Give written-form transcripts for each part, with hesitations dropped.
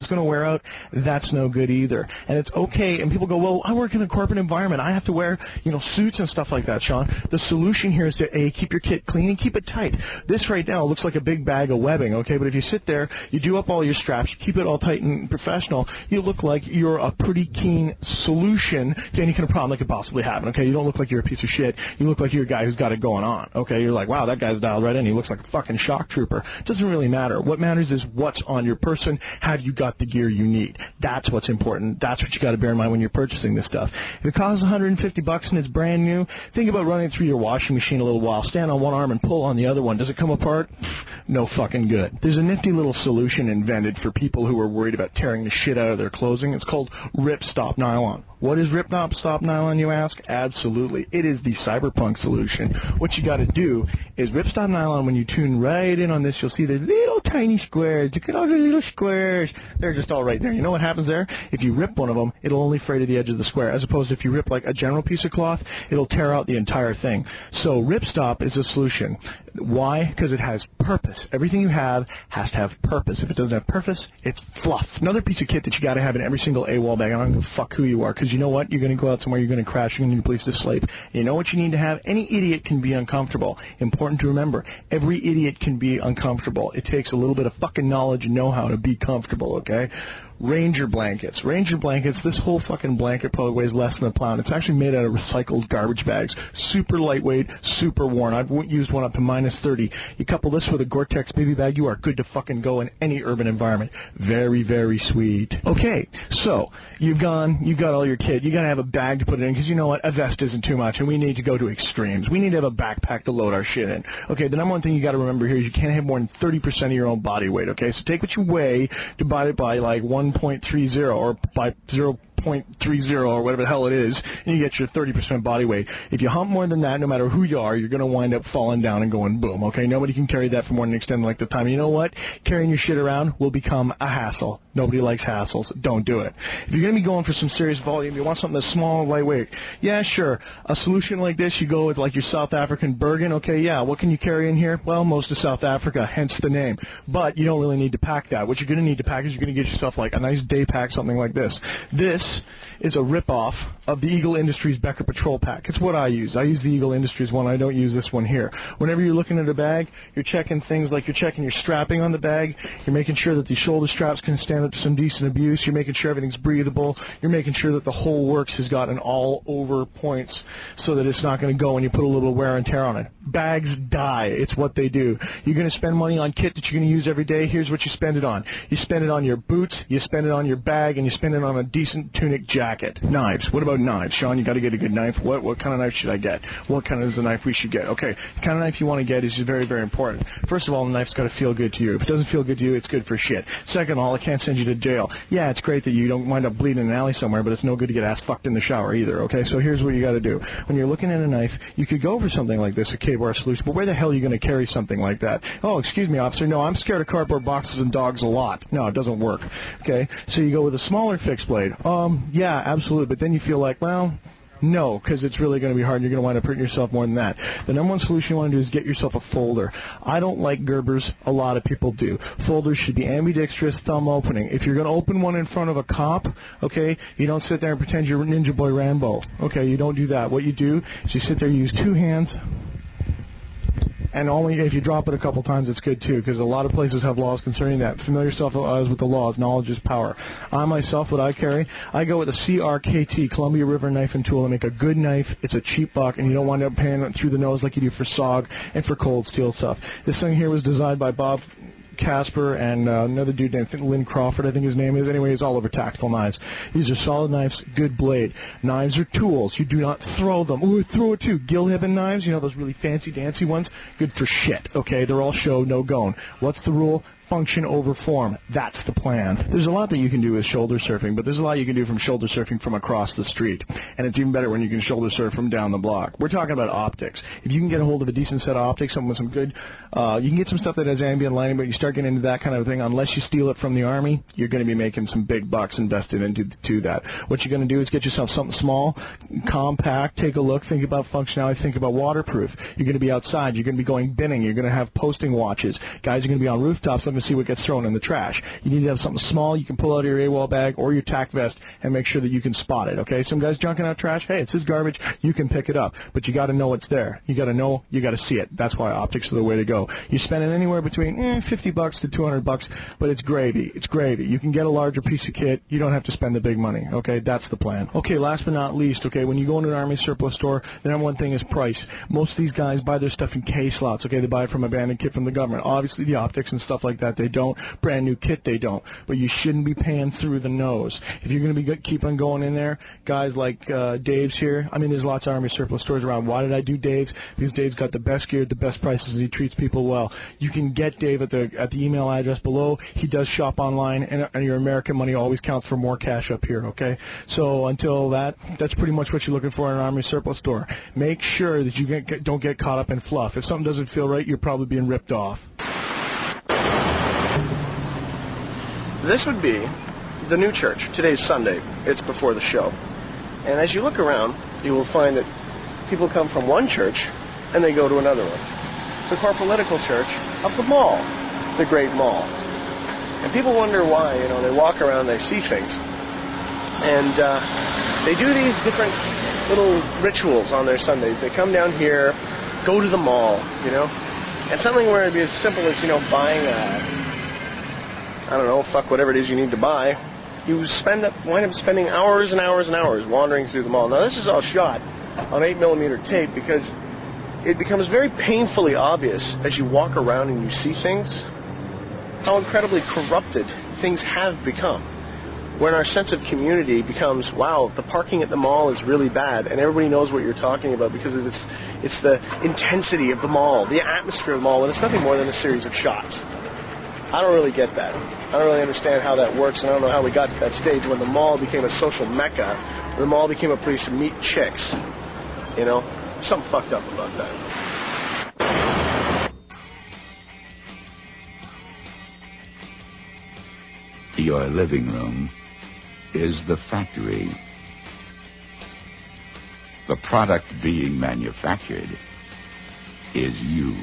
it's going to wear out, that's no good either. And it's okay. And people go, well, I work in a corporate environment. I have to wear, suits and stuff like that, Sean. The solution here is to, A, keep your kit clean and keep it tight. This right now looks like a big bag of webbing, okay? But if you sit there, you do up all your straps, you keep it all tight and professional, you look like you're a pretty keen solution to any kind of problem that could possibly happen, okay? You don't look like you're a piece of shit. You look like you're a guy who's got it going on, okay? You're like, wow, that guy's dialed right in. He looks like a fucking shock trooper. It doesn't really matter. What matters is what's on your person. Have you got the gear you need? That's what's important. That's what you got to bear in mind when you're purchasing this stuff. If it costs $150 and it's brand new, think about running it through your washing machine a little while. Stand on one arm and pull on the other one. Does it come apart? No fucking good. There's a nifty little solution invented for people who are worried about tearing the shit out of their clothing. It's called Rip-Stop Nylon. What is Rip-Stop Nylon, you ask? Absolutely. It is the cyberpunk solution. What you got to do is Rip-Stop Nylon, when you tune right in on this, you'll see the little tiny squares. Look at all the little squares. They're just all right there. You know what happens there? If you rip one of them, it'll only fray to the edge of the square, as opposed to if you rip like a general piece of cloth, it'll tear out the entire thing. So Rip-Stop is a solution. Why? Because it has purpose. Everything you have has to have purpose. If it doesn't have purpose, it's fluff. Another piece of kit that you got to have in every single AWOL bag, I don't give a fuck who you are, because you know what? You're going to go out somewhere, you're going to crash, you're going to need a place to sleep. You know what you need to have? Any idiot can be uncomfortable. Important to remember, every idiot can be uncomfortable. It takes a little bit of fucking knowledge and know-how to be comfortable, okay? Ranger blankets. Ranger blankets, this whole fucking blanket probably weighs less than a pound. It's actually made out of recycled garbage bags. Super lightweight, super worn. I've used one up to -30. You couple this with a Gore-Tex baby bag, you are good to fucking go in any urban environment. Very, very sweet. Okay, so you've got all your kit. You got to have a bag to put it in, because you know what? A vest isn't too much, and we need to go to extremes. We need to have a backpack to load our shit in. Okay, the number one thing you got to remember here is you can't have more than 30% of your own body weight, okay? So take what you weigh, divide it by like 1.30 or by 0.30 or whatever the hell it is, and you get your 30% body weight. If you hump more than that, no matter who you are, you're going to wind up falling down and going boom, okay? Nobody can carry that for more than an extended length of time. You know what? Carrying your shit around will become a hassle. Nobody likes hassles. Don't do it. If you're going to be going for some serious volume, you want something that's small and lightweight. Yeah, sure. A solution like this, you go with like your South African Bergen. Okay, yeah. What can you carry in here? Well, most of South Africa, hence the name. But you don't really need to pack that. What you're going to need to pack is you're going to get yourself like a nice day pack, something like this. This is a rip-off of the Eagle Industries Becker Patrol Pack. It's what I use. I use the Eagle Industries one. I don't use this one here. Whenever you're looking at a bag, you're checking things like you're checking your strapping on the bag. You're making sure that the shoulder straps can stand up to some decent abuse. You're making sure everything's breathable. You're making sure that the whole works has got an all-over points so that it's not going to go when you put a little wear and tear on it. Bags die. It's what they do. You're going to spend money on kit that you're going to use every day. Here's what you spend it on. You spend it on your boots, you spend it on your bag, and you spend it on a decent tunic jacket. Knives. What about knives? Sean, you got to get a good knife. What kind of knife should I get? What kind of is the knife we should get? Okay, the kind of knife you want to get is very, very important. First of all, the knife's got to feel good to you. If it doesn't feel good to you, it's good for shit. Second of all, it can't send you to jail. Yeah, it's great that you don't wind up bleeding in an alley somewhere, but it's no good to get ass fucked in the shower either, okay? So here's what you got to do. When you're looking at a knife, you could go for something like this, a K-bar solution, but where the hell are you going to carry something like that? Oh, excuse me, officer. No, I'm scared of cardboard boxes and dogs a lot. No, it doesn't work, okay? So you go with a smaller fixed blade. Yeah, absolutely, but then you feel like, well, no, because it's really going to be hard and you're going to wind up hurting yourself more than that. The number one solution you want to do is get yourself a folder. I don't like Gerbers. A lot of people do. Folders should be ambidextrous, thumb opening. If you're going to open one in front of a cop, okay, you don't sit there and pretend you're Ninja Boy Rambo. Okay, you don't do that. What you do is you sit there, you use two hands, and only if you drop it a couple times, it's good too, because a lot of places have laws concerning that. Familiar yourself with the laws. Knowledge is power. I myself, what I carry, I go with a CRKT, Columbia River Knife and Tool. I make a good knife. It's a cheap buck, and you don't wind up paying it through the nose like you do for SOG and for cold steel stuff. This thing here was designed by Bob Casper and another dude named Lynn Crawford, I think his name is. Anyway, he's all over tactical knives. These are solid knives, good blade. Knives are tools. You do not throw them. Ooh, throw it too. Gil-Hibben knives, you know, those really fancy, dancy ones, good for shit, okay? They're all show, no going. What's the rule? Function over form. That's the plan. There's a lot that you can do with shoulder surfing, but there's a lot you can do from shoulder surfing from across the street. And it's even better when you can shoulder surf from down the block. We're talking about optics. If you can get a hold of a decent set of optics, something with some good, you can get some stuff that has ambient lighting, but you start getting into that kind of thing, unless you steal it from the Army, you're going to be making some big bucks invested into that. What you're going to do is get yourself something small, compact, take a look, think about functionality, think about waterproof. You're going to be outside, you're going to be going binning, you're going to have posting watches. Guys are going to be on rooftops looking even see what gets thrown in the trash. You need to have something small you can pull out of your AWOL bag or your tack vest and make sure that you can spot it, okay? Some guy's junking out trash, hey, it's his garbage, you can pick it up. But you got to know it's there. You got to know, you got to see it. That's why optics are the way to go. You spend it anywhere between $50 to $200, but it's gravy. It's gravy. You can get a larger piece of kit. You don't have to spend the big money, okay? That's the plan. Okay, last but not least, okay, when you go into an Army surplus store, the number one thing is price. Most of these guys buy their stuff in K-slots, okay? They buy it from abandoned kit from the government. Obviously, the optics and stuff like that, they don't. Brand new kit, they don't. But you shouldn't be paying through the nose. If you're going to be keep on going in there, guys like Dave's here, I mean, there's lots of Army surplus stores around. Why did I do Dave's? Because Dave's got the best gear, the best prices, and he treats people well. You can get Dave at the email address below. He does shop online, and your American money always counts for more cash up here, okay? So until that's pretty much what you're looking for in an Army surplus store. Make sure that you don't get caught up in fluff. If something doesn't feel right, you're probably being ripped off. This would be the new church. Today's Sunday. It's before the show. And as you look around, you will find that people come from one church and they go to another one. The Corporalitical Church of the mall, the Great Mall. And people wonder why, you know, they walk around, they see things. And they do these different little rituals on their Sundays. They come down here, go to the mall, you know. And something where it'd be as simple as, you know, buying I don't know, whatever it is you need to buy. You wind up spending hours and hours and hours wandering through the mall. Now, this is all shot on 8mm tape because it becomes very painfully obvious as you walk around and you see things how incredibly corrupted things have become. When our sense of community becomes, wow, the parking at the mall is really bad, and everybody knows what you're talking about because it's the intensity of the mall, the atmosphere of the mall, and it's nothing more than a series of shots. I don't really get that. I don't really understand how that works, and I don't know how we got to that stage when the mall became a social mecca, the mall became a place to meet chicks. You know? Something fucked up about that. Your living room is the factory. The product being manufactured is you.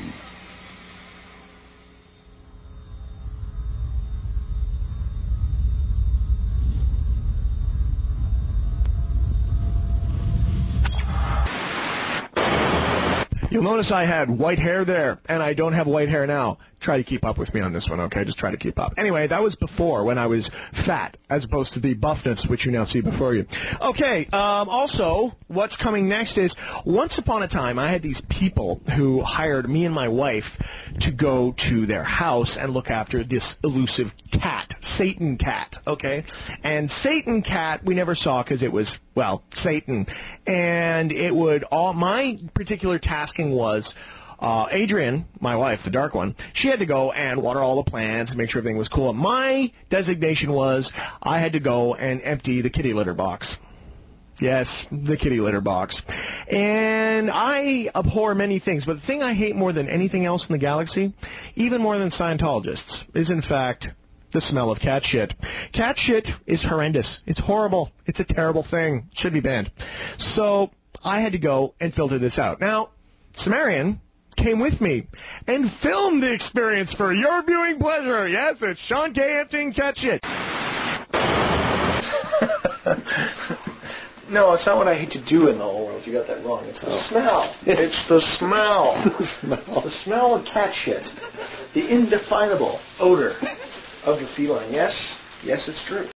You'll notice I had white hair there, and I don't have white hair now. Try to keep up with me on this one, okay? Just try to keep up. Anyway, that was before, when I was fat, as opposed to the buffness which you now see before you. Okay, also, what's coming next is, once upon a time, I had these people who hired me and my wife to go to their house and look after this elusive cat, Satan cat, okay? And Satan cat we never saw because it was, well, Satan. And it would, my particular tasking was, Adrian, my wife, the dark one, she had to go and water all the plants and make sure everything was cool. My designation was I had to go and empty the kitty litter box. Yes, the kitty litter box. And I abhor many things, but the thing I hate more than anything else in the galaxy, even more than Scientologists, is in fact the smell of cat shit. Cat shit is horrendous. It's horrible. It's a terrible thing. It should be banned. So I had to go and filter this out. Now, Sumerian came with me and filmed the experience for your viewing pleasure. Yes, it's Sean K. emptying cat shit. No, it's not what I hate to do in the whole world. You got that wrong. It's the smell. It's the smell. The smell of cat shit. The indefinable odor of the feline. Yes, yes, it's true.